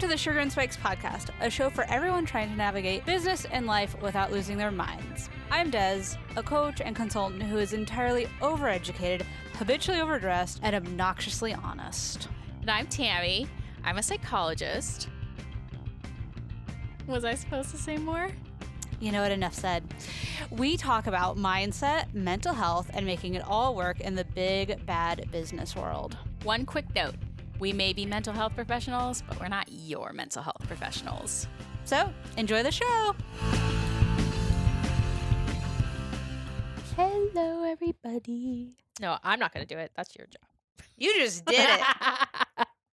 to the Sugar and Spikes podcast, a show for everyone trying to navigate business and life without losing their minds. I'm Dez, a coach and consultant who is entirely overeducated, habitually overdressed, and obnoxiously honest. And I'm Tammy. I'm a psychologist. Was I supposed to say more? You know what? Enough said. We talk about mindset, mental health, and making it all work in the big, bad business world. One quick note. We may be mental health professionals, but we're not your mental health professionals. So, enjoy the show! Hello, everybody. No, I'm not going to do it. That's your job. You just did it.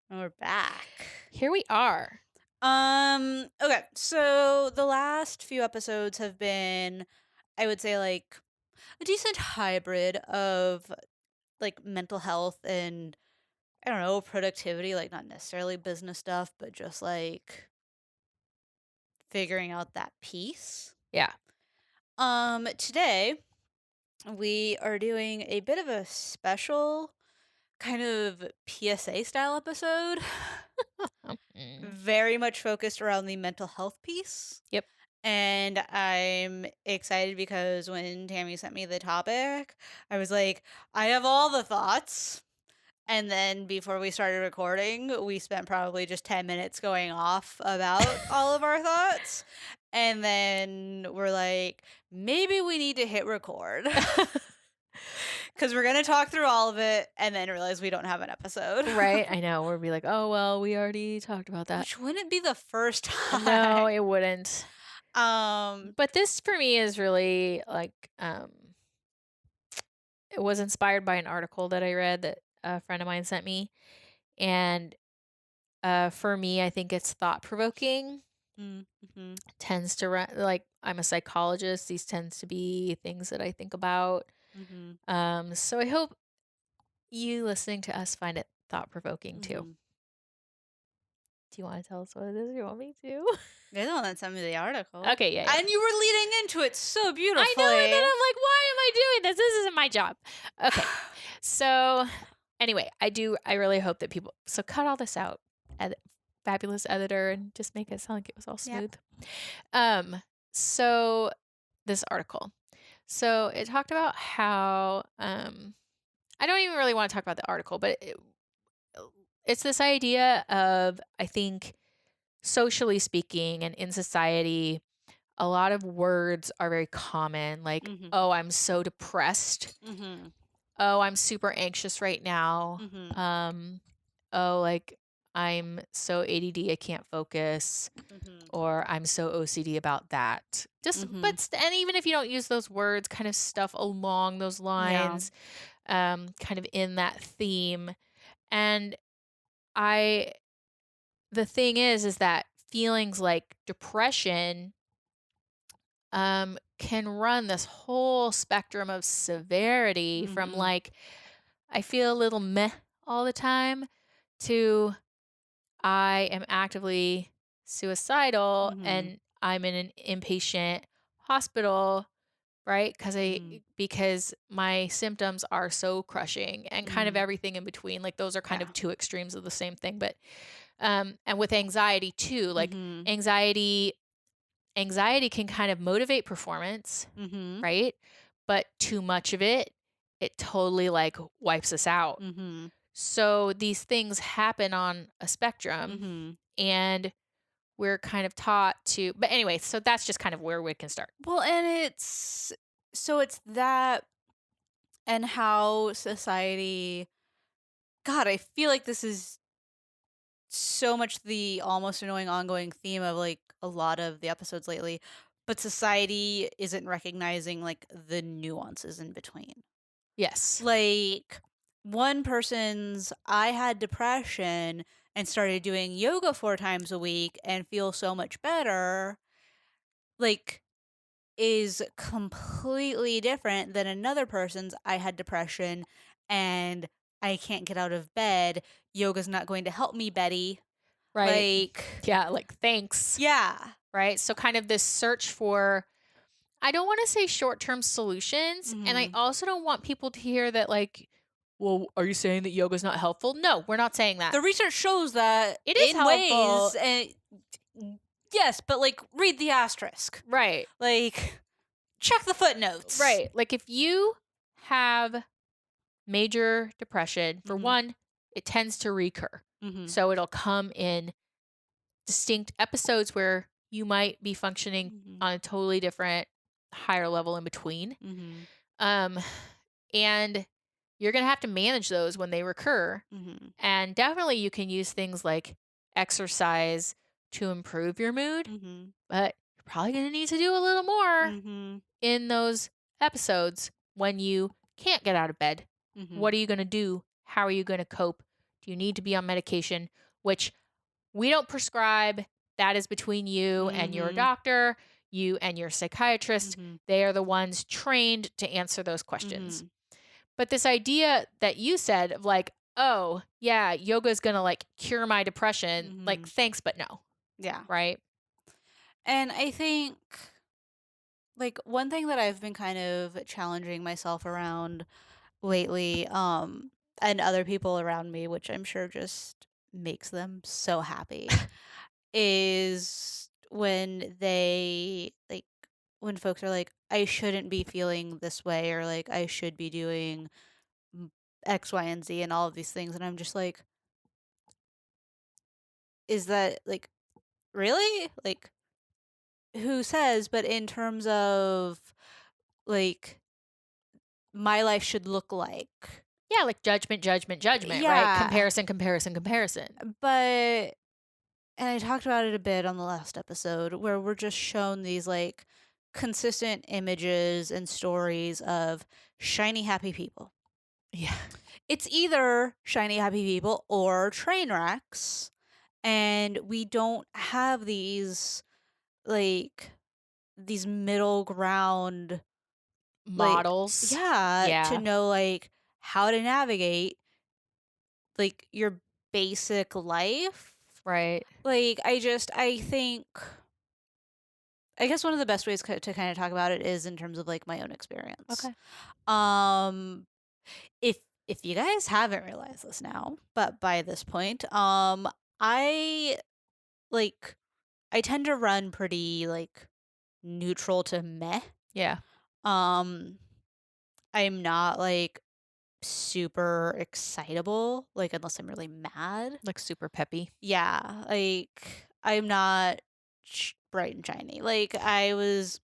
And we're back. Here we are. Okay, so the last few episodes have been, I would say, like, a decent hybrid of, like, mental health and, I don't know, productivity, like, not necessarily business stuff, but just, like, figuring out that piece. Yeah. Today, we are doing a bit of a special kind of PSA style episode. Very much focused around the mental health piece. Yep. And I'm excited because when Tammy sent me the topic, I was like, I have all the thoughts. And then before we started recording, we spent probably just 10 minutes going off about all of our thoughts. And then we're like, maybe we need to hit record. Because we're going to talk through all of it and then realize we don't have an episode. Right? I know. We'll be like, oh, well, we already talked about that. Which wouldn't be the first time. No, it wouldn't. But But this for me is really like, it was inspired by an article that I read that a friend of mine sent me. And for me, I think it's thought-provoking. mm-hmm. Tends to run, like, I'm a psychologist. These tends to be things that I think about. Mm-hmm. So I hope you listening to us find it thought-provoking too. Mm-hmm. Do you want to tell us what it is? Or you want me to? You're the one that sent me the article. Okay, yeah. And you were leading into it so beautifully. I know, and then I'm like, why am I doing this? This isn't my job. Okay. So anyway, I really hope that people, so cut all this out, fabulous editor, and just make it sound like it was all smooth. Yep. So this article. So it talked about how, I don't even really want to talk about the article, but it's this idea of, I think, socially speaking and in society, a lot of words are very common. Like, oh, I'm so depressed. Mm-hmm. Oh, I'm super anxious right now. Mm-hmm. Oh, like, I'm so ADD, I can't focus. Or I'm so OCD about that. Just, and even if you don't use those words, kind of stuff along those lines, kind of in that theme. And the thing is that feelings like depression can run this whole spectrum of severity from like, I feel a little meh all the time to I am actively suicidal and I'm in an inpatient hospital, right? Because my symptoms are so crushing and kind of everything in between. Like those are kind of two extremes of the same thing. But and with anxiety too, like anxiety can kind of motivate performance, right? But too much of it totally like wipes us out. So these things happen on a spectrum and we're kind of taught to, but anyway, so that's just kind of where we can start. Well, and it's that and how society, God, I feel like this is so much the almost annoying ongoing theme of like a lot of the episodes lately, but society isn't recognizing like the nuances in between. Yes. Like one person's, I had depression and started doing yoga 4 times a week and feel so much better, like, is completely different than another person's, I had depression and I can't get out of bed. Yoga's not going to help me, Betty. Right. Like, yeah, like, thanks. Yeah. Right. So kind of this search for, I don't want to say short-term solutions. And I also don't want people to hear that like, well, are you saying that yoga's not helpful? No, we're not saying that. The research shows that It is in helpful. ways, and yes, but like read the asterisk. Right. Like check the footnotes. Right. Like if you have major depression, for Mhm. one, it tends to recur. Mhm. So it'll come in distinct episodes where you might be functioning Mhm. on a totally different higher level in between. Mhm. Um and you're going to have to manage those when they recur. Mhm. And definitely you can use things like exercise to improve your mood, Mhm. but you're probably going to need to do a little more Mhm. in those episodes when you can't get out of bed. What Mhm. are you going to do? How are you going to cope? Do you need to be on medication? Which we don't prescribe. That is between you and your Mhm. doctor, you and your psychiatrist. Mhm. They are the ones trained to answer those questions. Mhm. But this idea that you said of like, oh, yeah, yoga is going to like cure my depression, like, Mhm. thanks, but no. Yeah. Right. And I think like one thing that I've been kind of challenging myself around lately, and other people around me, which I'm sure just makes them so happy, is when when folks are like, I shouldn't be feeling this way, or like I should be doing m- X, Y, and Z and all of these things. And I'm just like, is that like really? Like, who says? But in terms of like my life should look like. Yeah. Like judgment, judgment, judgment, right? Yeah, Comparison, comparison, comparison. but and I talked about it a bit on the last episode where we're just shown these like consistent images and stories of shiny happy people. Yeah. It's either shiny happy people or train wrecks, and we don't have like these middle ground, like, Models. yeah, to Yeah. know like how to navigate like your basic life. Right. Like I think I guess one of the best ways to kind of talk about it is in terms of like my own experience. Okay. Um if you guys haven't realized this now, but by this point, I like I tend to run pretty like neutral to meh. Yeah. Um I'm not like super excitable, like unless I'm really mad. Like super peppy Yeah, like I'm not bright and shiny. Like I was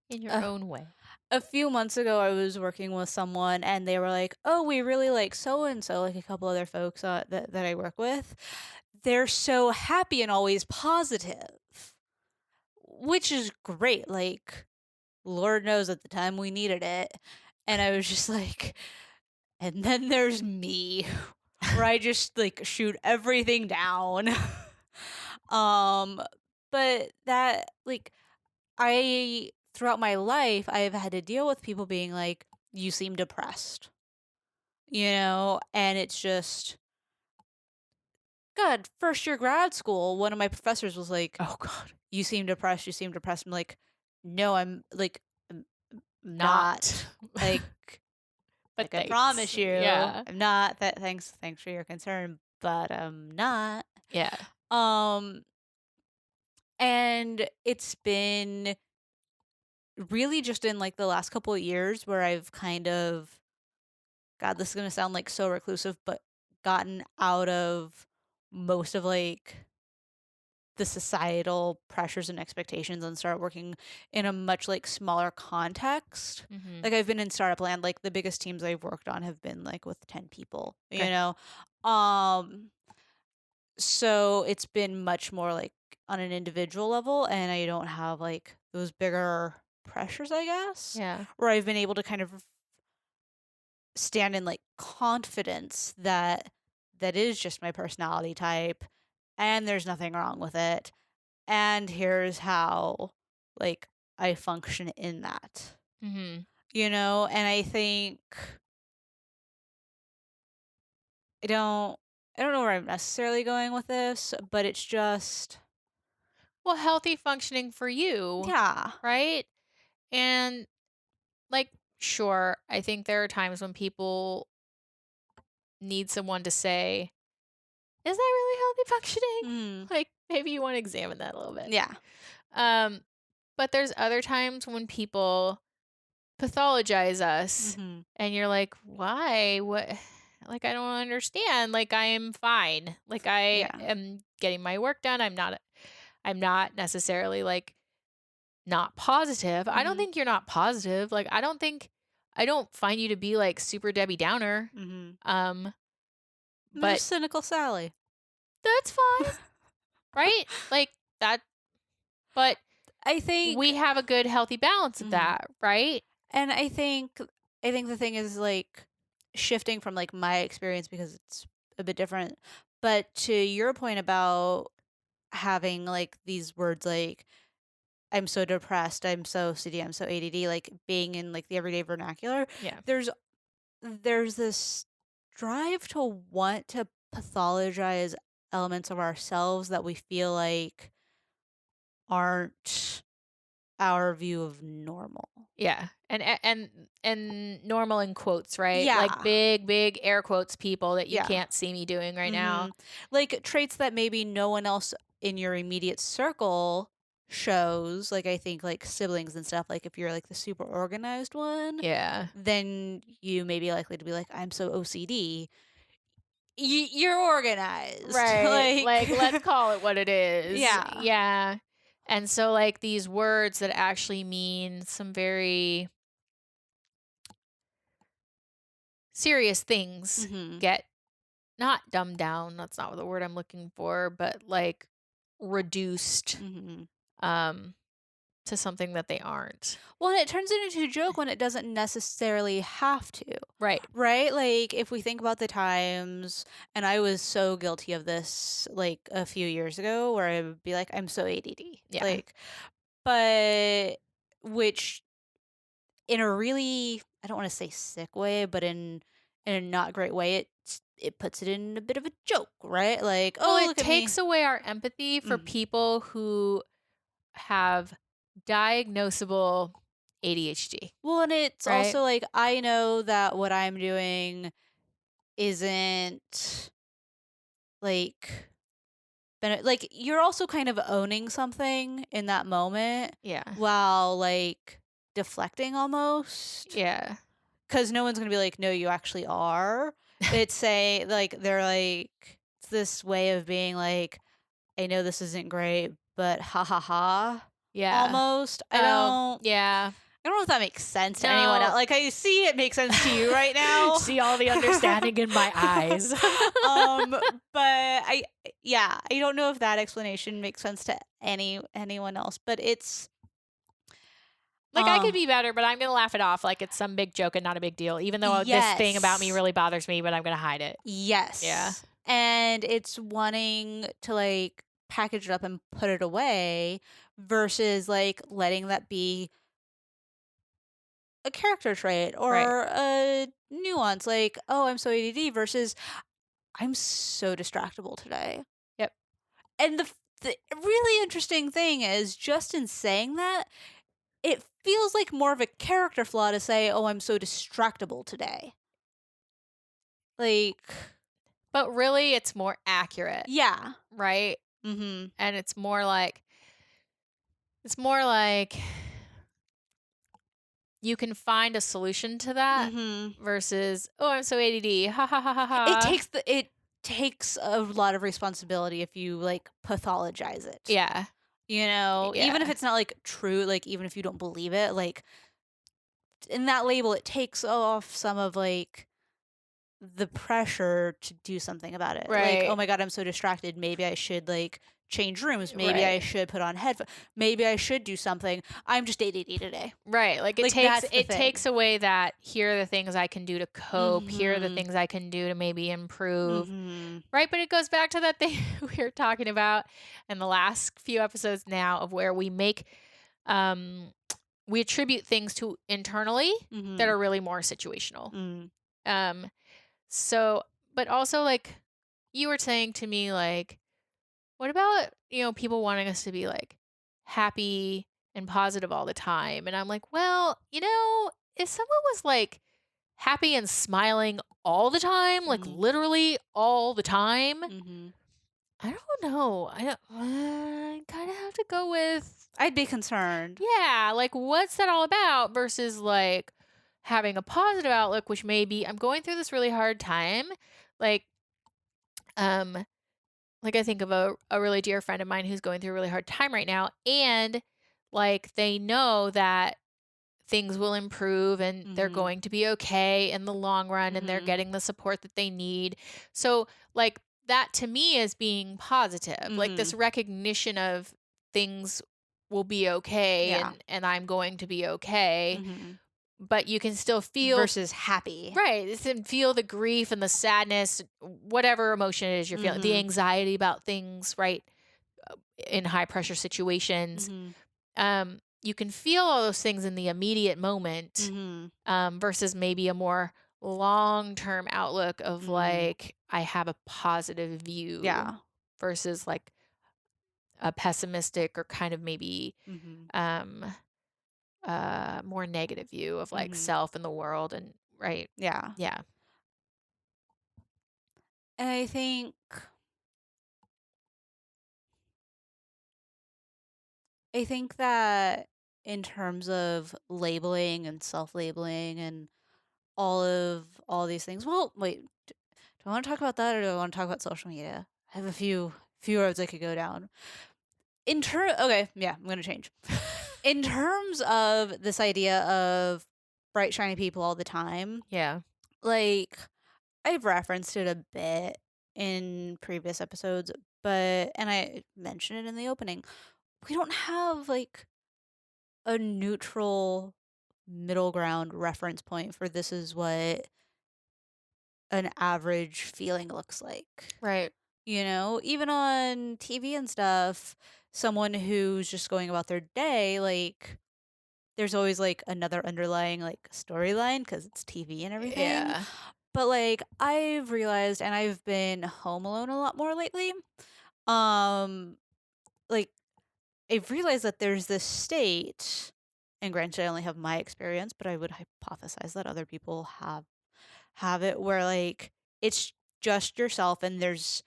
in your uh, own way. a few months ago, I was working with someone, and they were like, "Oh, we really like so and so," like a couple other folks that I work with. They're so happy and always positive, which is great. Like, Lord knows at the time we needed it, and I was just like, and then there's me, where I just like shoot everything down. um, but that like I throughout my life, I've had to deal with people being like, "You seem depressed," and it's just God. First year grad school, one of my professors was like, Oh God. "You seem depressed. You seem depressed." I'm like, "No, I'm Not. not." Like, But I thanks. promise you, Yeah. I'm not. Thanks for your concern, but I'm not. Yeah. Um, and it's been really just in like the last couple of years where I've kind of God, this is gonna sound like so reclusive, but gotten out of most of like the societal pressures and expectations and start working in a much like smaller context. Mhm. Like I've been in startup land, like the biggest teams I've worked on have been like with 10 people, you Okay. know? Um, so it's been much more like on an individual level, and I don't have like those bigger pressures, I guess, Yeah. where I've been able to kind of stand in like confidence that that is just my personality type and there's nothing wrong with it, and here's how like I function in that, Mhm. and I think I don't I don't know where I'm necessarily going with this, but it's just Well, healthy functioning for you, yeah. right? And like, sure, I think there are times when people need someone to say, "Is that really healthy functioning?" Mhm. Like, maybe you wanna examine that a little bit. Yeah. Um, but there's other times when people pathologize us Mhm. and you're like, "Why? What?" Like, I don't understand. Like, I am fine. Like, I Yeah. am getting my work done. I'm not necessarily, like, not positive. I don't Mhm. think you're not positive. Like, I don't find you to be, like, super Debbie Downer. Mhm. Um, I'm but just cynical Sally. that's fine, right? Like, that but I think we have a good healthy balance of mhm. that, right? And I think the thing is, like, shifting from, like, my experience because it's a bit different, but to your point about having, like, these words like, "I'm so depressed, I'm so OCD, I'm so ADD," like, being in, like, the everyday vernacular, Yeah. there's there's this drive to want to pathologize elements of ourselves that we feel like aren't our view of normal. Yeah. And normal in quotes, right? Like Yeah. big, big air quotes people that you Yeah. can't see me doing right now. Mhm. Like, traits that maybe no one else in your immediate circle shows, like, I think, like, siblings and stuff, like, if you're, like, the super organized one, Yeah. then you may be likely to be like, "I'm so OCD." You're organized. Right. Like Like, let's call it what it is. yeah. Yeah. And so, like, these words that actually mean some very serious things Mhm. get not dumbed down. That's not the word I'm looking for, but like reduced Mhm. um to something that they aren't. Well, and it turns it into a joke when it doesn't necessarily have to, Right. right? Like, if we think about the times, and I was so guilty of this, like, a few years ago, where I would be like, "I'm so ADD." Yeah. Like, but which in a really, I don't wanna say sick way, but in a not great way, it puts it in a bit of a joke, right? Like, Well, "Oh, it look at me." takes away our empathy for Mhm. people who have diagnosable ADHD, Well, and it's right? also like, I know that what I'm doing isn't, like, like, you're also kind of owning something in that moment Yeah. while, like, deflecting almost, Yeah. because no one's gonna be like, "No, you actually are." It's say like, they're like it's this way of being like, "I know this isn't great, but ha ha ha," Yeah. almost. Oh, yeah. I don't know if that makes sense to anyone else. No. Like, I see it makes sense to you right now. See all the understanding in my eyes. Um, but yeah, I don't know if that explanation makes sense to anyone else, but it's, Like, I could uh be better, but I'm gonna laugh it off like it's some big joke and not a big deal, even though this thing about me yes. really bothers me, but I'm gonna hide it. Yeah. Yes. And it's wanting to, like, package it up and put it away versus, like, letting that be a character trait Right. or a nuance, like, "Oh, I'm so ADD," versus, "I'm so distractible today." Yep. And the really interesting thing is just in saying that, it feels like more of a character flaw to say, "Oh, I'm so distractible today." Like, But really, it's more accurate, yeah. right? Mhm. And it's more like you can find a solution to that Mhm. versus, "Oh, I'm so ADD. Ha ha ha ha It ha." takes a lot of responsibility if you, like, pathologize it. Yeah. You know, even if Yeah. it's not, like, true, like, even if you don't believe it, like, in that label, it takes off some of, like, the pressure to do something about it. Like, "Oh Right. my god, I'm so distracted. Maybe I should, like, change rooms. Maybe I Right. should put on headphones. Maybe I should do something. I'm just ADD today." Right, like, Like, that's the it takes thing. away that, "Here are the things I can do to cope, here are the Mhm. things I can do to maybe improve." Mhm. Right, but it goes back to that thing we were talking about in the last few episodes now of where um we attribute things to internally that Mhm. are really more situational. Mhm. Um, so but also, like, you were saying to me, like, what about, people wanting us to be, like, happy and positive all the time? And I'm like, well, if someone was, like, happy and smiling all the time, like Mhm. literally all the time. Mhm. I don't know. I don't. Kind of have to go with I'd be concerned. yeah. Like, what's that all about? Versus like having a positive outlook, which may be I'm going through this really hard time. Like, um, like I think of a really dear friend of mine who's going through a really hard time right now, and like they know that things will improve and they're Mhm. going to be okay in the long run and they're Mhm. getting the support that they need. So, like, that to me is being positive. Like this Mhm. recognition of things will be okay Yeah. and I'm going to be okay, Mhm. but you can still feel Versus happy. right, and feel the grief and the sadness, whatever emotion it is you're feeling, the Mhm. anxiety about things, right? In high pressure situations. Mhm. You can feel all those things in the immediate moment, Mhm. versus maybe a more long-term outlook of Mhm. like, I have a positive view Yeah. versus like a pessimistic or kind of maybe Mhm. um more negative view of like Mhm. self and the world and right. Yeah. Yeah. And I think that in terms of labeling and self-labeling and all these things. Well, wait, do I want to talk about that or do I want to talk about social media? I have a few roads I could go down. Okay, yeah, I'm gonna change. In terms of this idea of bright shiny people all the time, Yeah. like I've referenced it a bit in previous episodes, but and I mentioned it in the opening. We don't have like a neutral middle ground reference point for this is what an average feeling looks like. Right. Even on TV and stuff, someone who's just going about their day, like, there's always like another underlying like storyline because it's TV and everything. Yeah. But like, I've realized, and I've been home alone a lot more lately. Um, like, I've realized that there's this state, and granted, I only have my experience, but I would hypothesize that other people have it where like it's just yourself and there's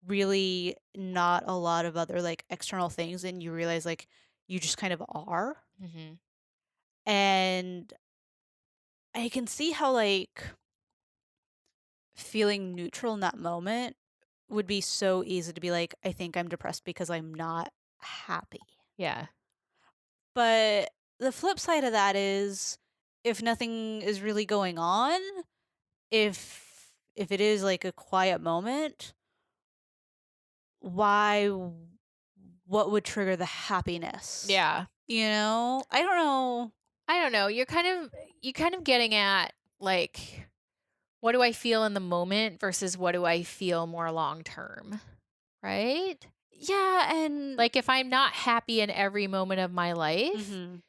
really not a lot of other like external things and you realize like you just kind of are. Mhm. And I can see how like feeling neutral in that moment would be so easy to be like, I think I'm depressed because I'm not happy. Yeah. But the flip side of that is if nothing is really going on, if it is like a quiet moment, why what would trigger the happiness? Yeah. I don't know. I don't know. You're kind of getting at like what do I feel in the moment versus what do I feel more long term, right? Yeah, and Like if I'm not happy in every moment of my life, mhm.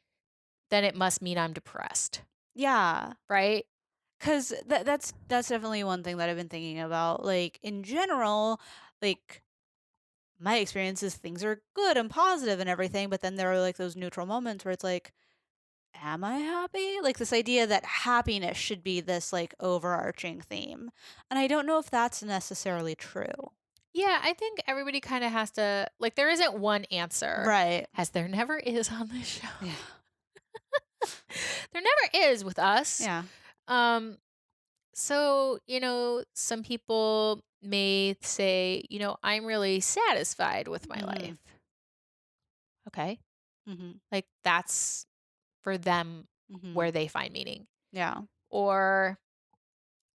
then it must mean I'm depressed, Yeah, right? cuz that's definitely one thing that I've been thinking about. Like in general, like my experience is things are good and positive and everything, but then there are like those neutral moments where it's like, am I happy? Like this idea that happiness should be this like overarching theme. And I don't know if that's necessarily true. Yeah, I think everybody kind of has to like there isn't one answer Right. as there never is on this show. Yeah. There never is with us. Yeah. Um so, some people may say, I'm really satisfied with my life. Mhm. Okay. Mhm. Like that's for them Mhm. where they find meaning. Yeah. Or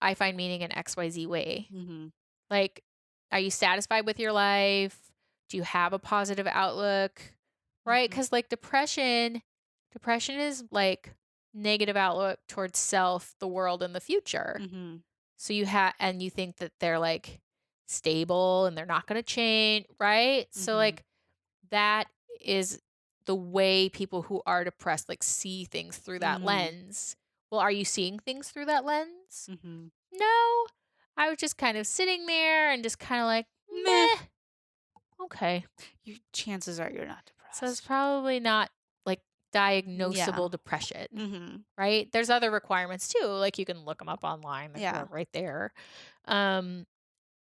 I find meaning in XYZ way. Mhm. Like, are you satisfied with your life? Do you have a positive outlook? Right? Mhm. Because like depression is like negative outlook towards self, the world, and the future. Mhm. So and you think that they're like stable and they're not going to change, right? So Mhm. like that is the way people who are depressed like see things through that Mhm. lens. Well, are you seeing things through that lens? Mhm. No. I was just kind of sitting there and just kind of like, Meh. meh, okay. Chances are you're not So it's depressed. probably not like diagnosable Yeah. depression, Mhm. right? There's other requirements too, like, you can look them up online, they're Yeah. right there. Um,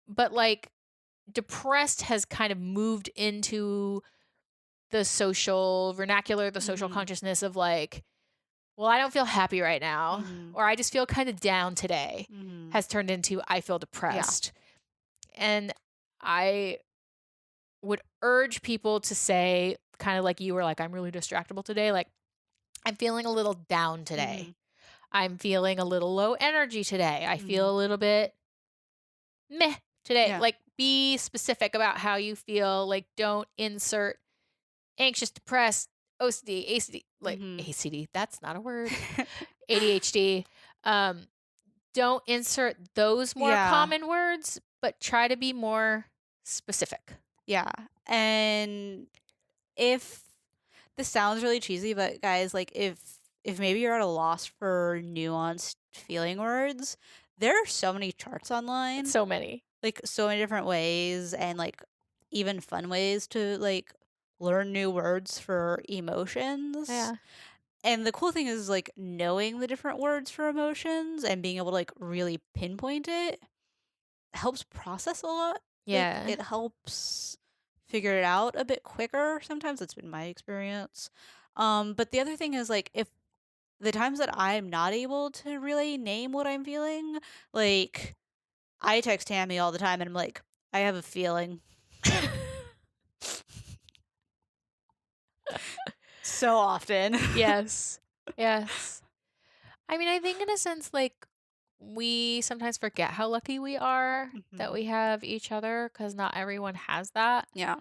but, like, depressed has kind of moved into the social vernacular, the social Mhm. consciousness of, like, "Well, I don't feel happy right now," Mhm. or "I just feel kinda down today," Mhm. has turned into, "I feel Yeah. depressed." And I would urge people to say, kinda like you were like, "I'm really distractible today," like, "I'm feeling a little down today. Mhm. I'm feeling a little low energy today. I feel Mhm. a little bit meh today." Yeah. Like, be specific about how you feel, like, don't insert anxious, depressed, OCD, ACD, like Mhm. ACD, that's not a word, ADHD. Um, don't insert those more Yeah. common words, but try to be more specific. Yeah. And if this sounds really cheesy, but guys, like if maybe you're at a loss for nuanced feeling words, there are so many charts online, So many. like so many different ways and like even fun ways to like learn new words for emotions. Yeah. And the cool thing is like knowing the different words for emotions and being able to like really pinpoint it helps process a lot. Like, Yeah. it helps figure it out a bit quicker. Sometimes that's been my experience. But the other thing is like if the times that I'm not able to really name what I'm feeling, like I text Tammy all the time and I'm like, I have a feeling. So often. Yes. Yes. I mean, I think in a sense, like, we sometimes forget how lucky we are that Mhm. we have each other because not everyone has that. Yeah.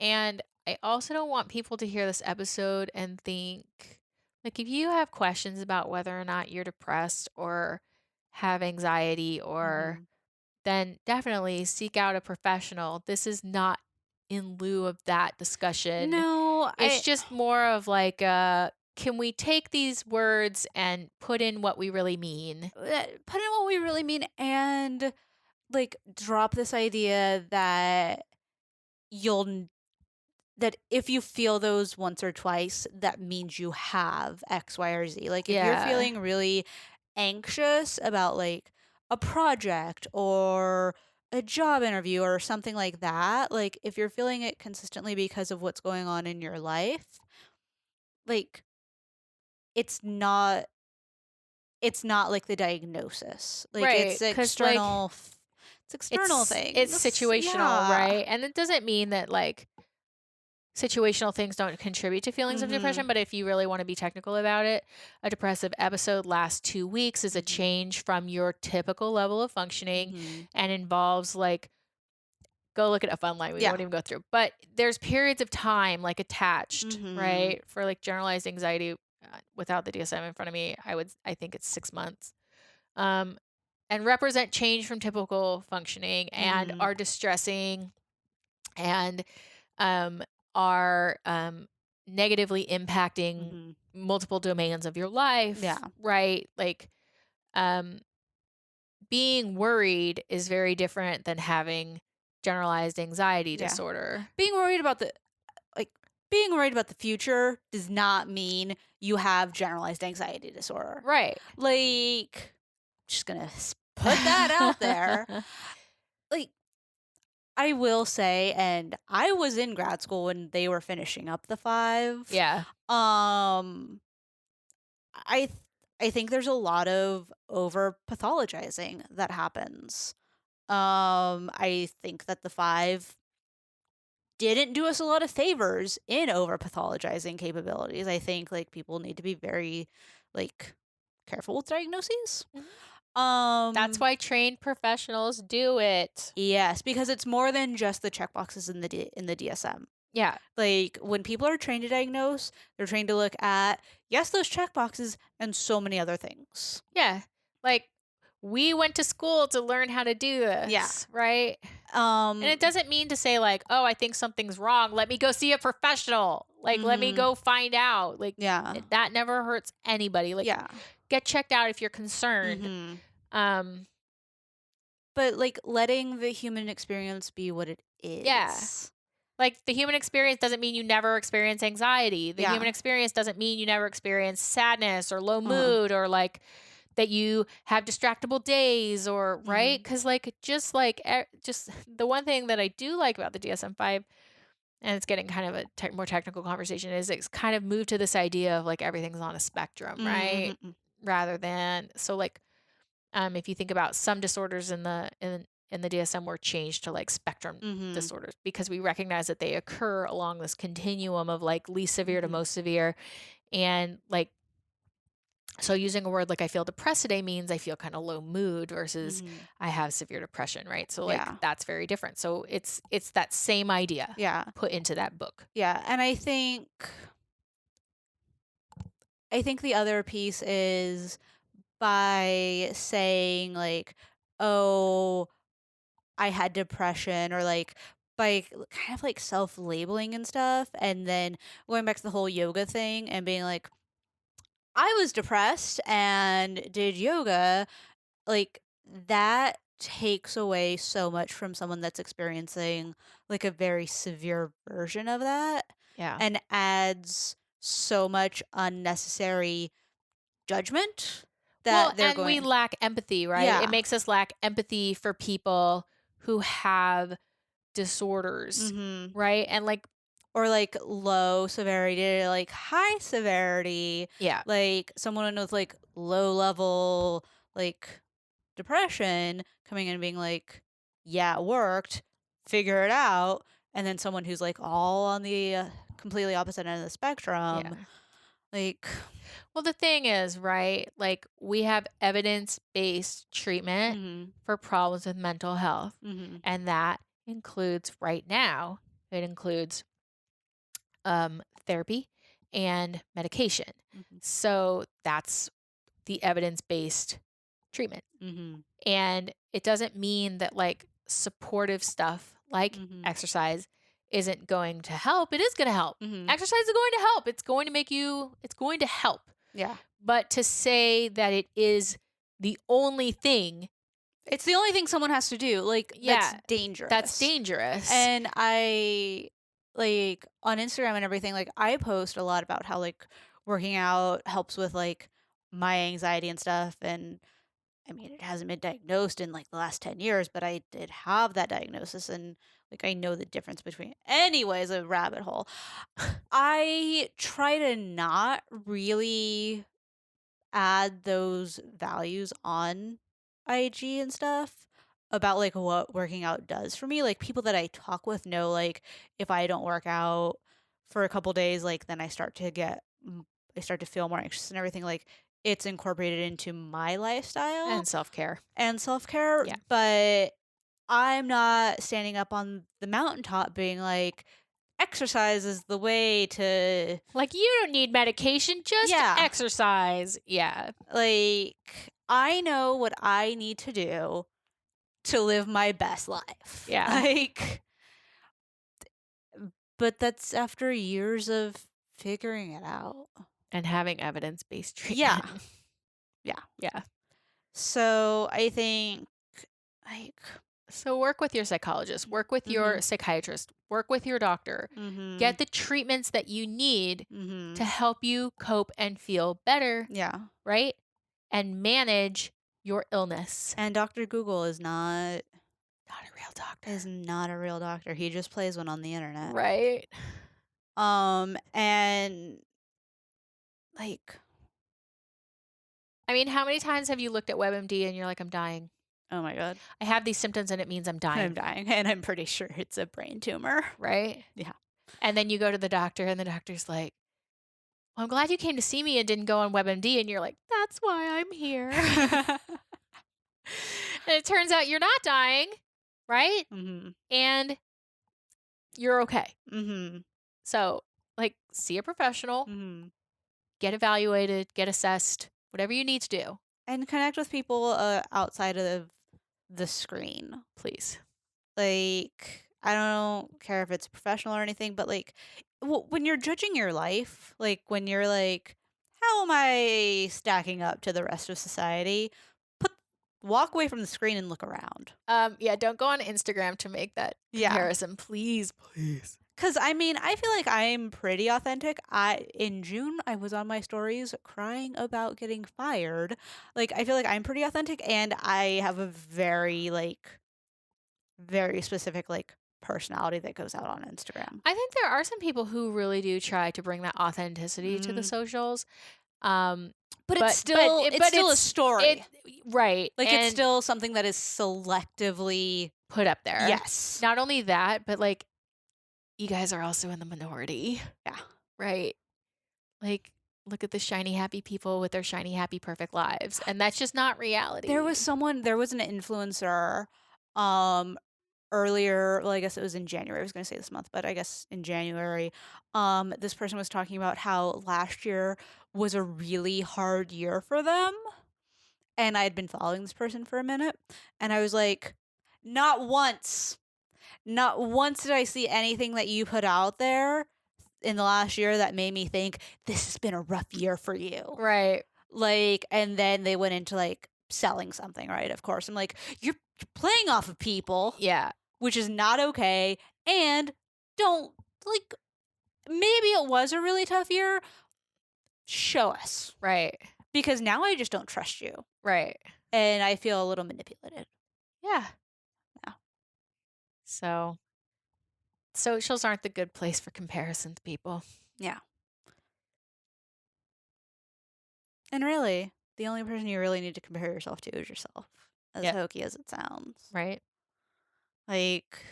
And I also don't want people to hear this episode and think, like, if you have questions about whether or not you're depressed or have anxiety, or Mhm. then definitely seek out a professional. This is not in lieu of that discussion. No, It's just more of like, can we take these words and put in what we really mean? put in what we really mean and like drop this idea that you'll that if you feel those once or twice, that means you have X, Y, or Z. Like if you're Yeah. feeling really anxious about like a project or a job interview or something like that, like if you're feeling it consistently because of what's going on in your life, like it's not it's not like the diagnosis. Like Right. Cause like it's external it's things. situational, Yeah. right? And it doesn't mean that like situational things don't contribute to feelings of depression, Mhm. but if you really want to be technical about it, a depressive episode lasts 2 weeks, is a Mhm. change from your typical level of functioning, Mhm. and involves like, go look at a fun line. We Yeah. won't even go through. But there's periods of time like attached, Mhm. right? For like generalized anxiety, without the DSM in front of me, I think it's 6 months. Um, and represent change from typical functioning and Mhm. are distressing and um, are negatively impacting Mhm. multiple domains of your life, Yeah. right? Like, um, being worried is very different than having generalized anxiety Yeah. disorder. Being worried about the like being worried about the future does not mean you have generalized anxiety disorder. Right. Like just going to put that out there. Like I will say and I was in grad school when they were finishing up the 5. Yeah. Um I th- I think there's a lot of over pathologizing that happens. I think that the 5 didn't do us a lot of favors in over pathologizing capabilities. I think like people need to be very like careful with diagnoses. Mhm. That's Um why trained professionals do it. yes, because it's more than just the checkboxes in the DSM. Yeah. Like when people are trained to diagnose, they're trained to look at yes, those checkboxes and so many other things. Yeah. Like, we went to school to learn how to do Yeah. this, right? And it doesn't mean to say, like, oh, I think something's wrong. Let me go see a professional. Like, let me Mhm. go find out. Like, Yeah. that never hurts anybody. Like, Yeah. get checked out if you're concerned. Mhm. Um, But like letting the human experience be what it yeah. is. Like, the human experience doesn't mean you never experience anxiety. The human Yeah. experience doesn't mean you never experience sadness or low Uh-huh. mood or, like, that you have distractible days or right? Mhm. Because like, just the one thing that I do like about the DSM-5, and it's getting kind of a more technical conversation, is it's kind of moved to this idea of, like, everything's on a spectrum, right? Mhm. Rather than so, like, if you think about some disorders in the DSM were changed to like spectrum Mhm. disorders because we recognize that they occur along this continuum of like least severe to Mhm. most severe. And like, so using a word like I feel depressed today means I feel kind of low mood versus Mhm. I have severe depression, right? So like Yeah. that's very different. So it's that same idea Yeah. put into that book. Yeah, and I think the other piece is by saying like, "Oh, I had depression," or like by kind of like self-labeling and stuff, and then going back to the whole yoga thing and being like, "I was depressed and did yoga." Like that takes away so much from someone that's experiencing like a very severe version of that Yeah. and adds so much unnecessary judgment Well, that they're and we going. lack empathy, right? It Yeah. makes us lack empathy for people who have disorders, Mhm. right? And like, Or like low severity to like high severity, yeah, like someone with like low level like depression coming in and being like, "Yeah, it worked. Figure it out." And then someone who's like all on the completely opposite end of the spectrum, yeah. like, Well, the thing is, right? Like, we have evidence based treatment mhm, for problems with mental health. mhm, And that includes right now, it includes therapy and medication. mhm, So that's the evidence based treatment. mhm, And it doesn't mean that like supportive stuff like mhm, exercise isn't going to help. It is going to help. mhm. Exercise is going to help. It's going to make you, it's going to help. Yeah. But to say that it is the only thing, It's the only thing someone has to do. Like that's yeah, that's dangerous. dangerous. And I like on Instagram and everything, like I post a lot about how like working out helps with like my anxiety and stuff. And I mean, it hasn't been diagnosed in like the last 10 years, but I did have that diagnosis and like I know the difference between. Anyways, a rabbit hole. I try to not really add those values on IG and stuff about like what working out does for me. Like people that I talk with know like if I don't work out for a couple days, like then I start to feel more anxious and everything. Like it's incorporated into my lifestyle And self care. and self care, Yeah. but I'm not standing up on the mountaintop being like exercise is the way to. Like, you don't need medication, just Yeah. exercise. Yeah. Like, I know what I need to do to live my best life. Yeah. Like, but that's after years of figuring it out. And having evidence based Yeah. treatment. Yeah. Yeah. So I think, like, So work with your psychologist, work with mm-hmm, your psychiatrist, work with your doctor. mm-hmm, Get the treatments that you need mm-hmm. to help you cope and feel better, Yeah. right? And manage your illness. And Dr. Google is not Not a real doctor. is not a real doctor. He just plays one on the internet. Right? And like, I mean, how many times have you looked at WebMD and you're like, I'm dying? oh my god, I have these symptoms and it means I'm I'm dying, dying, and I'm pretty sure it's a brain tumor. right? Yeah. And then you go to the doctor and the doctor's like, well, I'm glad you came to see me and didn't go on WebMD. And you're like, that's why I'm here. And it turns out you're not dying, right? Mhm. And you're okay. Mhm. So, like, see a professional, Mhm. get evaluated, get assessed, whatever you need to do, And connect with people outside of the screen. please. Like, I don't care if it's professional or anything, but like, when you're judging your life, like when you're like, how am I stacking up to the rest of society? Put Walk away from the screen and look around. Yeah, don't go on Instagram to make that Yeah. comparison, please, please. 'Cause, I mean, I feel like I'm pretty authentic. In June, I was on my stories crying about getting fired. Like, I feel like I'm pretty authentic, and I have a very, like, very specific, like, personality that goes out on Instagram. I think there are some people who really do try to bring that authenticity to the Mm, socials. Um, but but but it's still a it story. right, Like, it's and still something that is selectively put up there. yes. Not only that, but like you guys are also in the minority, Yeah. right? Like look at the shiny happy people with their shiny happy perfect lives, and that's just not reality. There was an influencer, um, earlier, well, I guess it was in January. I was gonna say this month, but I guess in January, this person was talking about how last year was a really hard year for them, and I had been following this person for a minute, and I was like, "Not once, not once did I see anything that you put out there in the last year that made me think this has been a rough year for you." Right. Like, and then they went into, like, selling something, right? Of course. I'm like, "You're playing off of people, Yeah. which is not okay, and don't like, maybe it was a really tough year. Show us, Right. because now I just don't trust you, Right. and I feel a little manipulated." Yeah. Yeah. So socials aren't the good place for comparisons, people. Yeah. And really, the only person you really need to compare yourself to is yourself, as Yep. hokey as it sounds. Right. Like,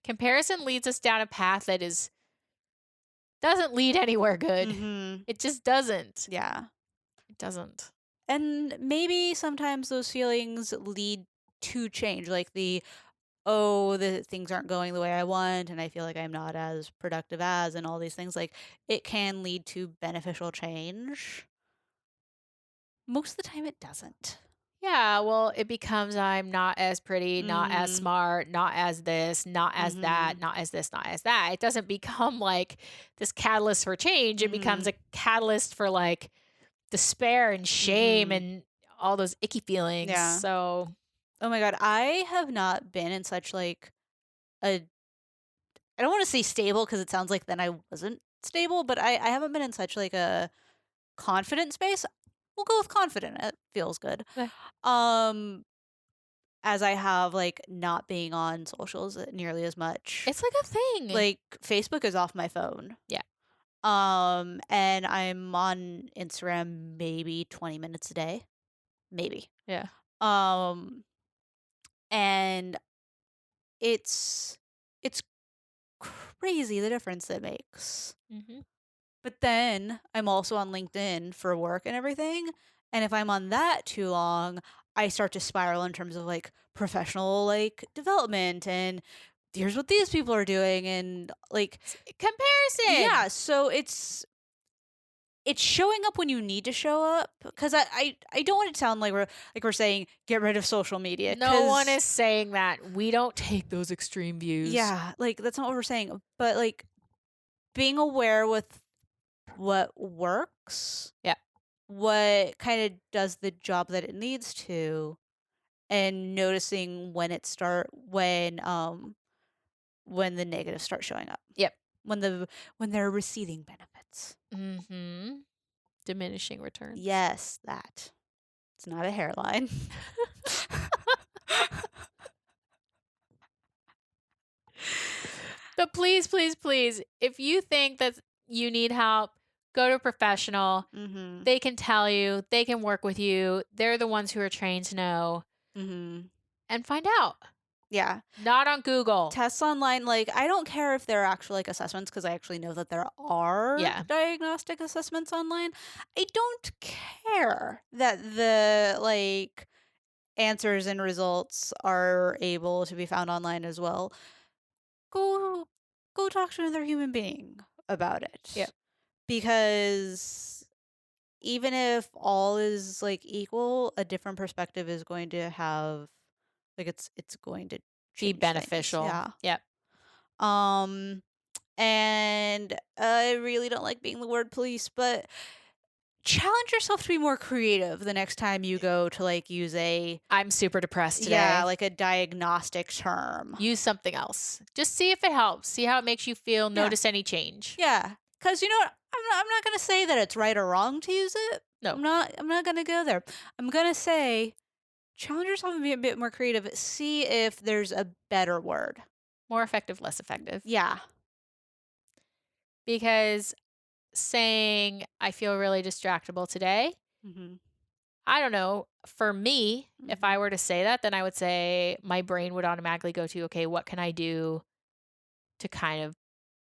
Comparison leads us down a path that is doesn't lead anywhere good. mhm. It just doesn't. Yeah. It doesn't. And maybe sometimes those feelings lead to change, like oh, the things aren't going the way I want, and I feel like I'm not as productive as, and all these things. Like, it can lead to beneficial change. Most of the time, it doesn't. Yeah, well, it becomes I'm not as pretty, not as Mm, smart, not as this, not as that, mhm, not as this, not as that. It doesn't become like this catalyst for change. It becomes mhm, a catalyst for like despair and shame mhm. and all those icky feelings. Yeah. So, Oh my god, I have not been in such, like, a I don't wanna say stable, because it sounds like then I wasn't stable, but I haven't been in such, like, a confident space. We'll go with confident, it feels good. eh, Um, as I have, like, not being on socials nearly as much. it's like a thing. Like, Facebook is off my phone. Yeah. And I'm on Instagram maybe 20 minutes a day, maybe. Yeah. Um, and it's crazy the difference it makes. Hmm. But then I'm also on LinkedIn for work and everything. And if I'm on that too long, I start to spiral in terms of, like, professional, like, development, and here's what these people are doing, and, like, Comparison. yeah, so it's showing up when you need to show up, because I don't want it to sound like we're saying get rid of social media, No one because is saying that. We don't take those extreme views. yeah, like, that's not what we're saying, but, like, being aware with what works, Yeah. what kind of does the job that it needs to, and noticing when the negatives start showing up, Yep. when they're receding benefits. Hmm. Diminishing returns. Yes, that. It's not a hairline. But please, please, please, if you think that you need help, go to a professional. Mhm. They can tell you, they can work with you. They're the ones who are trained to know Mhm. and find out. Yeah. Not on Google. Tests online, like, I don't care if they're actual, like, assessments, because I actually know that there are Yeah. diagnostic assessments online. I don't care that the, like, answers and results are able to be found online as well. Go go talk to another human being about Yep. it, because even if all is, like, equal, a different perspective is going to have, like, it's going to Be change things. beneficial. Yeah. Yep. Um, and I really don't like being the word police, but challenge yourself to be more creative the next time you go to, like, use I'm super depressed yeah, today. like a diagnostic term. Use something else. Just see if it helps. See how it makes you feel. Yeah. Notice any change. Yeah. Because you know what? I'm not gonna say that it's right or wrong to use it. No, I'm not gonna go there. I'm gonna say challenge yourself and be a bit more creative. See if there's a better word. more effective, less effective. Yeah. Because saying, I feel really distractible today, Mhm. I don't know. For me, if I Mhm. were to say that, then I would say my brain would automatically go to, okay, what can I do to kind of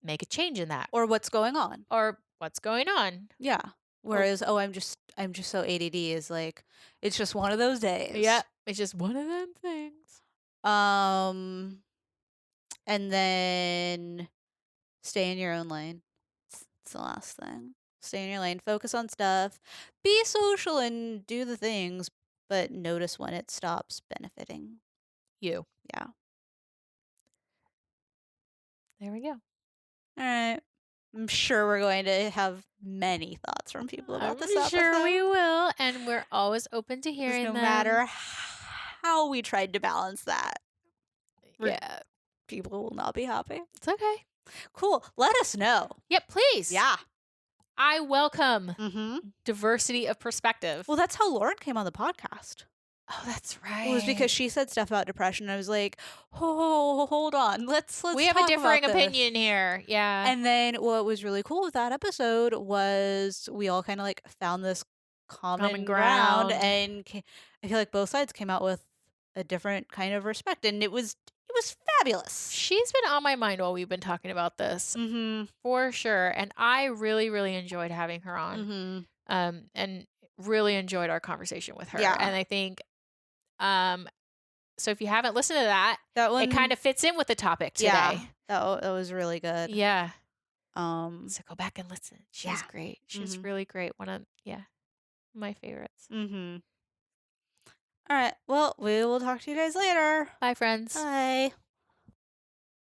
make a change in that? Or what's going on. Or what's going on? Yeah. Oh, Whereas, "Oh, I'm just so ADD," is like, it's just one of those yeah, days. it's just one of them things. Um, and then stay in your own lane. It's the last thing. Stay in your lane, focus on stuff, be social and do the things, but notice when it stops benefiting. You. Yeah. There we go. All right. I'm sure we're going to have many thoughts from people about this I'm sure we episode will. And we're always open to because hearing no them. matter how we tried to balance that, we're, Yeah, people will not be happy. it's okay. Cool. Let us know. Yep, please. Yeah. I welcome Mm-hmm. diversity of perspective. Well, that's how Lauren came on the podcast. Oh, that's It was right. because she said stuff about depression. I was like, "Oh, hold on. Let's We have a talk about differing this." opinion here. Yeah. And then what was really cool with that episode was we all kind of like found this Common common ground, ground. and I feel like both sides came out with a different kind of respect, and it was fabulous. She's been on my mind while we've been talking about this Mhm. for sure. And I really, really enjoyed having her on. Mhm. And really enjoyed our conversation with her. Yeah. And I think um so if you haven't listened to that, That it kind one. of fits in with the topic Yeah. today. That was really good. Yeah. Um. So go back and listen. She was Yeah. great. She was Mhm. really great. One of my favorites. Mhm. All right. Well, we will talk to you guys later. Bye friends. Bye.